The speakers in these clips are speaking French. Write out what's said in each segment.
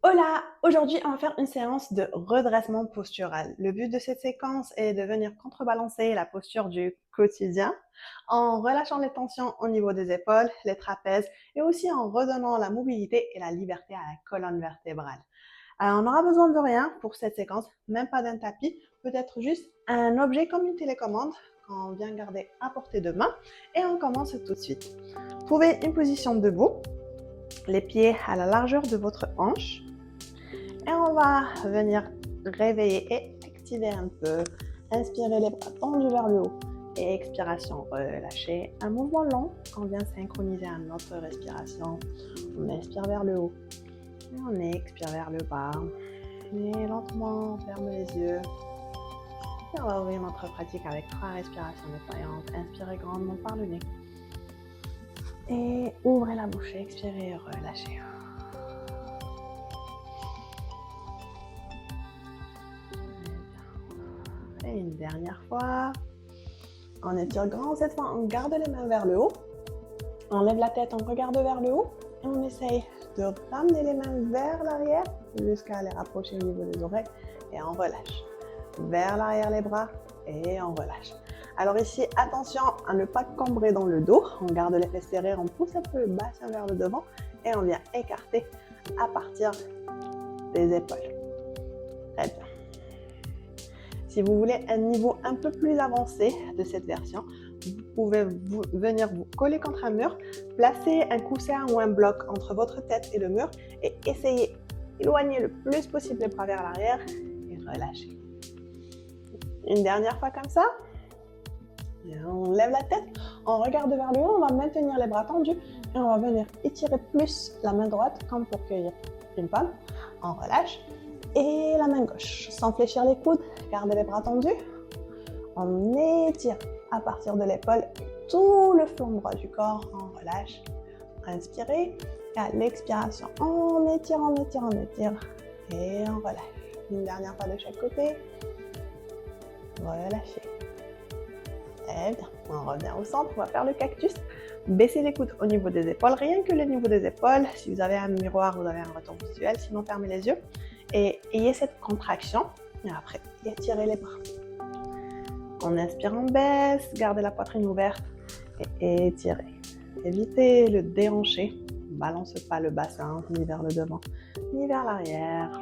Hola! Aujourd'hui, on va faire une séance de redressement postural. Le but de cette séquence est de venir contrebalancer la posture du quotidien en relâchant les tensions au niveau des épaules, les trapèzes et aussi en redonnant la mobilité et la liberté à la colonne vertébrale. Alors, on n'aura besoin de rien pour cette séquence, même pas d'un tapis, peut-être juste un objet comme une télécommande qu'on vient garder à portée de main et on commence tout de suite. Trouvez une position debout, les pieds à la largeur de votre hanche. Et on va venir réveiller et activer un peu. Inspirez les bras tendus vers le haut. Et expiration, relâchez. Un mouvement long qu'on vient synchroniser à notre respiration. On inspire vers le haut. Et on expire vers le bas. Et lentement, on ferme les yeux. Et on va ouvrir notre pratique avec 3 respirations nettoyantes. Inspirez grandement par le nez. Et ouvrez la bouche, expirez, relâchez. Et une dernière fois. On étire grand cette fois, on garde les mains vers le haut. On lève la tête, on regarde vers le haut. Et on essaye de ramener les mains vers l'arrière jusqu'à les rapprocher au niveau des oreilles. Et on relâche. Vers l'arrière les bras et on relâche. Alors ici, attention à ne pas cambrer dans le dos. On garde les fesses serrées, on pousse un peu le bassin vers le devant. Et on vient écarter à partir des épaules. Très bien. Si vous voulez un niveau un peu plus avancé de cette version, vous pouvez venir vous coller contre un mur, placer un coussin ou un bloc entre votre tête et le mur et essayer d'éloigner le plus possible les bras vers l'arrière et relâcher. Une dernière fois comme ça. On lève la tête, on regarde vers le haut, on va maintenir les bras tendus et on va venir étirer plus la main droite comme pour cueillir une pomme. On relâche. Et la main gauche, sans fléchir les coudes, gardez les bras tendus. On étire à partir de l'épaule tout le flanc droit du corps, on relâche. Inspirez, et à l'expiration, on étire, on étire, on étire. Et on relâche. Une dernière fois de chaque côté. Relâchez. Très bien, on revient au centre, on va faire le cactus. Baissez les coudes au niveau des épaules, rien que le niveau des épaules. Si vous avez un miroir, vous avez un retour visuel, sinon fermez les yeux. Et ayez cette contraction, et après, étirez les bras. On inspire, on baisse, gardez la poitrine ouverte et étirez. Évitez le déhanché, ne balance pas le bassin, ni vers le devant, ni vers l'arrière.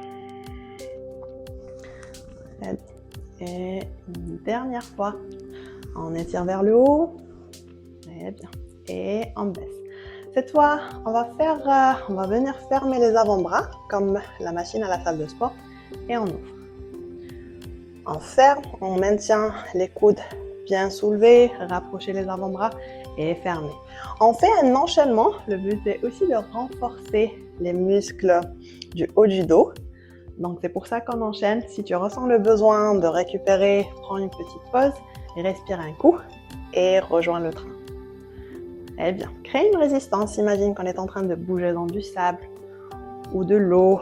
Et une dernière fois, on étire vers le haut, très bien, et on baisse. Cette fois, on va venir fermer les avant-bras, comme la machine à la salle de sport, et on ouvre. On ferme, on maintient les coudes bien soulevés, rapprochez les avant-bras et fermez. On fait un enchaînement, le but est aussi de renforcer les muscles du haut du dos. Donc c'est pour ça qu'on enchaîne. Si tu ressens le besoin de récupérer, prends une petite pause, respire un coup et rejoins le train. Eh bien, crée une résistance. Imagine qu'on est en train de bouger dans du sable ou de l'eau,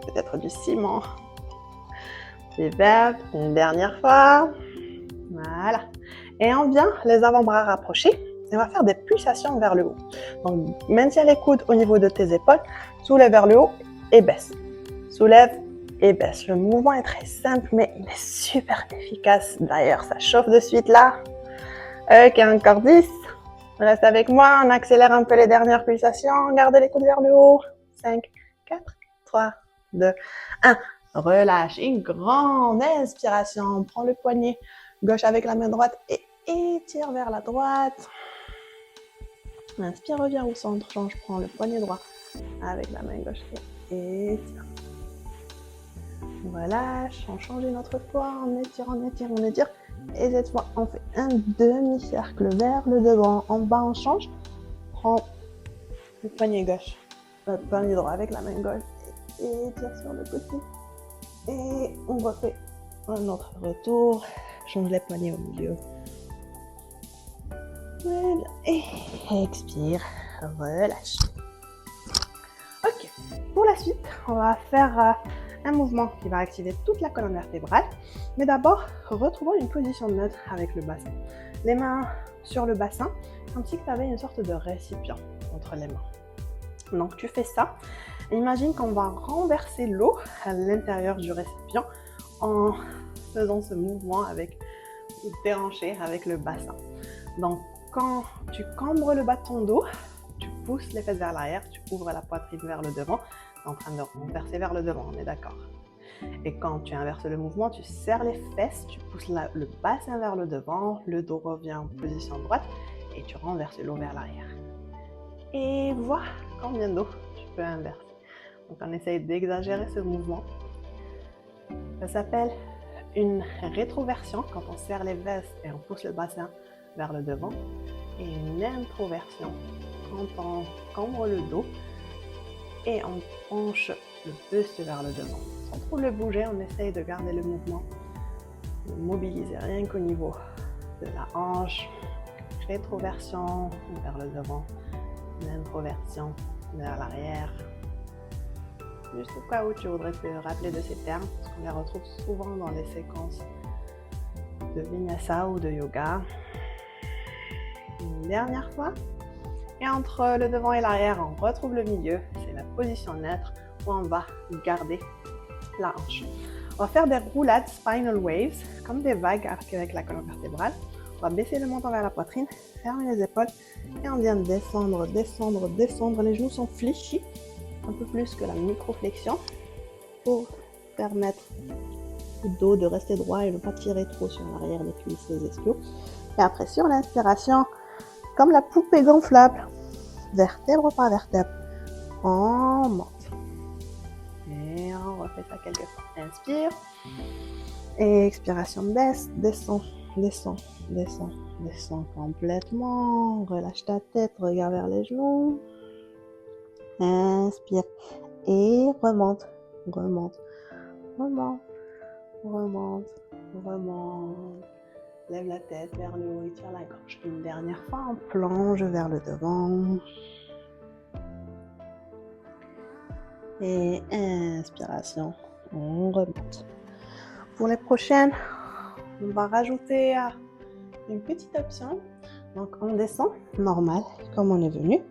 peut-être du ciment. Super, une dernière fois. Voilà. Et on vient les avant-bras rapprochés et on va faire des pulsations vers le haut. Donc, maintiens les coudes au niveau de tes épaules, soulève vers le haut et baisse. Soulève et baisse. Le mouvement est très simple, mais il est super efficace. D'ailleurs, ça chauffe de suite là. Ok, encore 10. Reste avec moi, on accélère un peu les dernières pulsations. Gardez les coudes vers le haut. 5, 4, 3, 2, 1. Relâche. Une grande inspiration. Prends le poignet gauche avec la main droite et étire vers la droite. Inspire, reviens au centre. Je prends le poignet droit avec la main gauche et étire. On relâche, on change notre poids, on étire, on étire, on étire. Et cette fois, on fait un demi-cercle vers le devant. En bas, on change. Prends le poignet gauche, le poignet droit avec la main gauche et étire sur le côté. Et on refait un autre retour. Change les poignets au milieu. Et expire, relâche. Ok, pour la suite, on va faire un mouvement qui va activer toute la colonne vertébrale. Mais d'abord, retrouvons une position neutre avec le bassin. Les mains sur le bassin, comme si tu avais une sorte de récipient entre les mains. Donc tu fais ça Imagine qu'on va renverser l'eau à l'intérieur du récipient en faisant ce mouvement avec tes hanchés, avec le bassin. Donc, quand tu cambres le bas de ton dos, tu pousses les fesses vers l'arrière, tu ouvres la poitrine vers le devant, tu es en train de renverser vers le devant, on est d'accord. Et quand tu inverses le mouvement, tu serres les fesses, tu pousses le bassin vers le devant, le dos revient en position droite et tu renverses l'eau vers l'arrière. Et vois combien d'eau tu peux inverser. Donc on essaye d'exagérer ce mouvement. Ça s'appelle une rétroversion quand on serre les fesses et on pousse le bassin vers le devant. Et une introversion quand on cambre le dos et on penche le buste vers le devant. Sans trop le bouger, on essaye de garder le mouvement, de mobiliser rien qu'au niveau de la hanche. Rétroversion vers le devant, l'introversion vers l'arrière. Juste au cas où tu voudrais te rappeler de ces termes, parce qu'on les retrouve souvent dans les séquences de vinyasa ou de yoga. Une dernière fois. Et entre le devant et l'arrière, on retrouve le milieu. C'est la position neutre où on va garder la hanche. On va faire des roulades spinal waves, comme des vagues avec la colonne vertébrale. On va baisser le menton vers la poitrine, fermer les épaules et on vient descendre, descendre, descendre. Les genoux sont fléchis, un peu plus que la microflexion pour permettre au dos de rester droit et de ne pas tirer trop sur l'arrière des cuisses et des ischios. Et après, sur l'inspiration, comme la poupée gonflable, vertèbre par vertèbre, on monte. Et on refait ça quelques fois. Inspire. Et expiration, baisse, descend, descend, descend, descend complètement. Relâche ta tête, regarde vers les genoux. Inspire. Et remonte, remonte, remonte, remonte, remonte. Lève la tête vers le haut, étire la gorge. Une dernière fois, on plonge vers le devant. Et inspiration, on remonte. Pour les prochaines, on va rajouter une petite option. Donc, on descend normal, comme on est venu.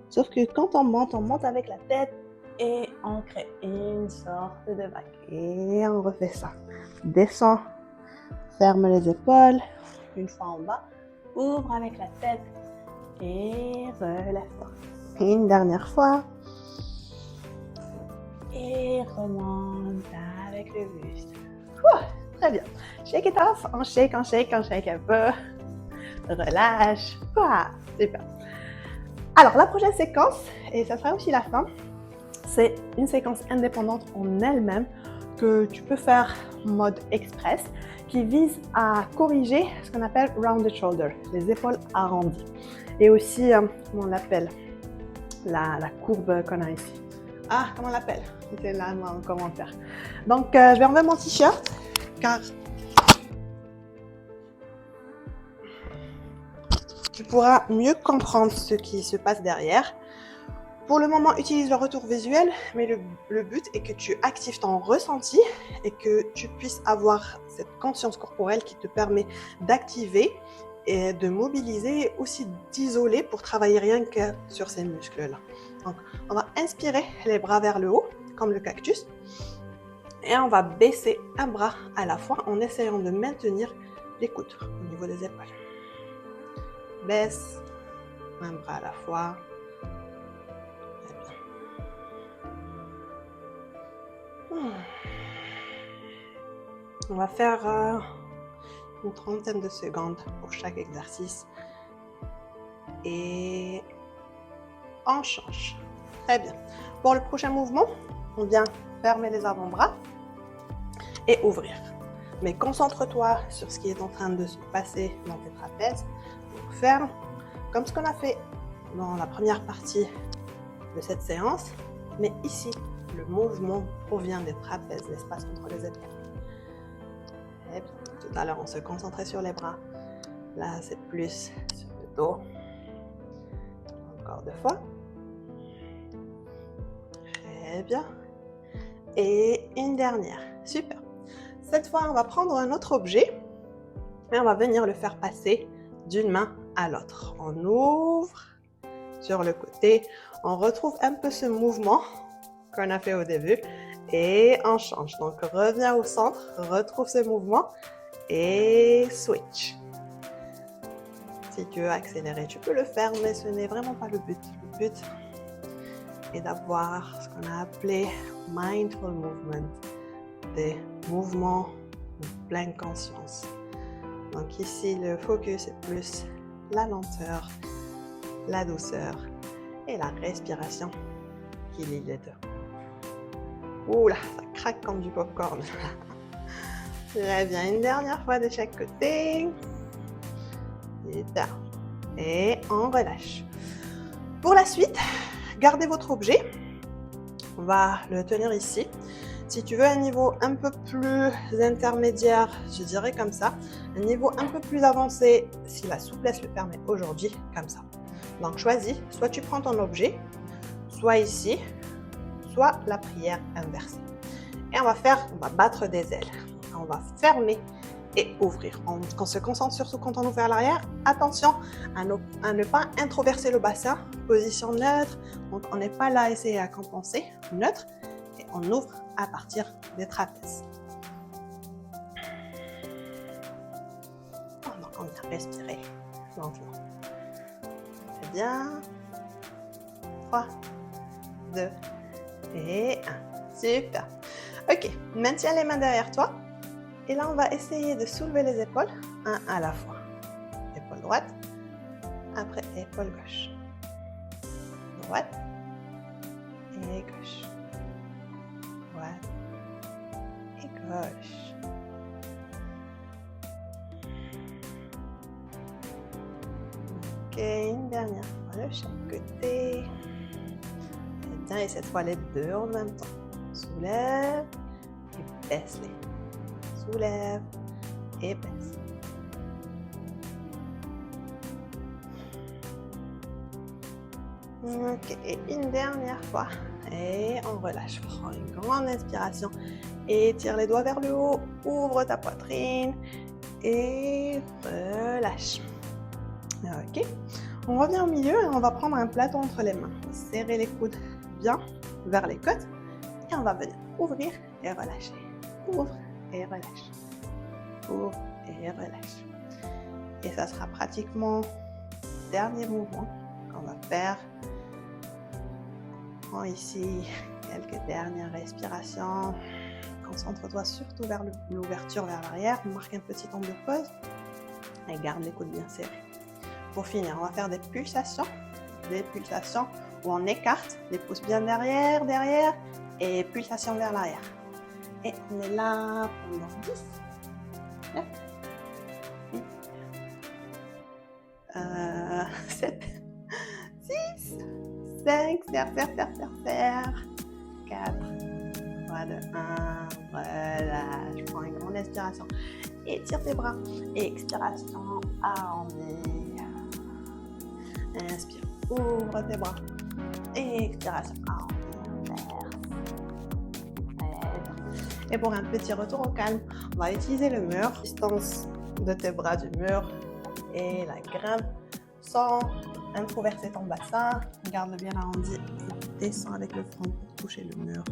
Sauf que quand on monte avec la tête et on crée une sorte de vague. Et on refait ça. Descend. Ferme les épaules, une fois en bas, ouvre avec la tête et relève-toi. Une dernière fois. Et remonte avec le buste. Très bien. Shake it off, on shake un peu. Relâche. Super. Alors, la prochaine séquence, et ça sera aussi la fin, c'est une séquence indépendante en elle-même que tu peux faire en mode express, qui vise à corriger ce qu'on appelle rounded shoulder, les épaules arrondies. Et aussi, comment on l'appelle, la courbe qu'on a ici. Ah, comment on l'appelle? C'est là en commentaire. Donc, je vais enlever mon t-shirt, car tu pourras mieux comprendre ce qui se passe derrière. Pour le moment, utilise le retour visuel, mais le but est que tu actives ton ressenti et que tu puisses avoir cette conscience corporelle qui te permet d'activer et de mobiliser et aussi d'isoler pour travailler rien que sur ces muscles-là. Donc, on va inspirer les bras vers le haut, comme le cactus, et on va baisser un bras à la fois en essayant de maintenir les coudes au niveau des épaules. Baisse un bras à la fois. On va faire une trentaine de secondes pour chaque exercice. Et on change. Très bien. Pour le prochain mouvement, on vient fermer les avant-bras et ouvrir. Mais concentre-toi sur ce qui est en train de se passer dans tes trapèzes. Donc, ferme, comme ce qu'on a fait dans la première partie de cette séance. Mais ici, le mouvement provient des trapèzes, l'espace entre les épaules. Et puis, tout à l'heure, on se concentrait sur les bras. Là, c'est plus sur le dos. Encore 2 fois. Très bien. Et une dernière. Super. Cette fois, on va prendre un autre objet et on va venir le faire passer d'une main à l'autre. On ouvre sur le côté. On retrouve un peu ce mouvement qu'on a fait au début et on change. Donc, reviens au centre, retrouve ce mouvement et switch. Si tu veux accélérer, tu peux le faire, mais ce n'est vraiment pas le but. Le but est d'avoir ce qu'on a appelé mindful movement, des mouvements de pleine conscience. Donc ici, le focus est plus la lenteur, la douceur et la respiration qui lie les deux. Ouh là, ça craque comme du popcorn. Reviens une dernière fois de chaque côté. Et on relâche. Pour la suite, gardez votre objet. On va le tenir ici. Si tu veux un niveau un peu plus intermédiaire, je dirais comme ça. Un niveau un peu plus avancé, si la souplesse le permet aujourd'hui, comme ça. Donc choisis, soit tu prends ton objet, soit ici, soit la prière inversée. Et on va battre des ailes. On va fermer et ouvrir. On se concentre surtout quand on ouvre vers l'arrière. Attention à ne pas introverser le bassin. Position neutre. Donc on n'est pas là à essayer à compenser. Neutre. Et on ouvre à partir des trapèzes. Donc on vient respirer lentement. Très bien. 3, 2 et 1. Super. Ok, maintiens les mains derrière toi. Et là, on va essayer de soulever les épaules, un à la fois. Épaule droite, après épaule gauche. Droite et gauche. Droite et gauche. Ok, une dernière fois de chaque côté. Bien, et cette fois les deux en même temps. Soulève et baisse-les. Soulève et baisse. Ok, et une dernière fois. Et on relâche. Prends une grande inspiration. Étire les doigts vers le haut. Ouvre ta poitrine. Et relâche. Ok. On revient au milieu et on va prendre un plateau entre les mains. Serrer les coudes bien vers les côtes. Et on va venir ouvrir et relâcher. Ouvre et relâche. Ouvre et relâche. Et ça sera pratiquement le dernier mouvement qu'on va faire. Prends ici quelques dernières respirations. Concentre-toi surtout vers l'ouverture vers l'arrière. Marque un petit temps de pause et garde les coudes bien serrés. Pour finir, on va faire des pulsations où on écarte les pouces bien derrière et pulsation vers l'arrière. Et on est là pendant 10, 9, 8, 7, 6, 5, serre, 4, 3, 2, 1, relâche, prends une grande inspiration, étire tes bras, expiration, arrondi, inspire, ouvre tes bras, expiration, arrondi. Et pour un petit retour au calme, on va utiliser le mur, distance de tes bras du mur et la grimpe sans introverser ton bassin. Garde-le bien arrondi et descends avec le front pour toucher le mur.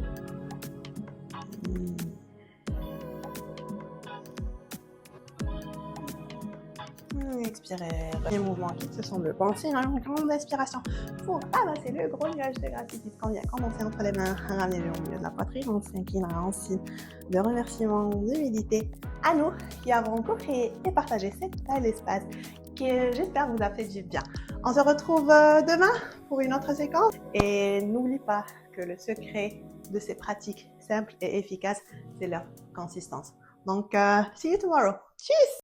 Expirez. Les mouvements qui se semblent penser, une grande inspiration pour amasser le gros nuage de gratitude qu'on vient commencer entre les mains, ramenez-le au milieu de la poitrine, on s'inclinera en signe de remerciement, d'humilité à nous qui avons co-créé et partagé cet bel espace qui, j'espère, vous a fait du bien. On se retrouve demain pour une autre séquence et n'oublie pas que le secret de ces pratiques simples et efficaces, c'est leur consistance. Donc, see you tomorrow. Cheers!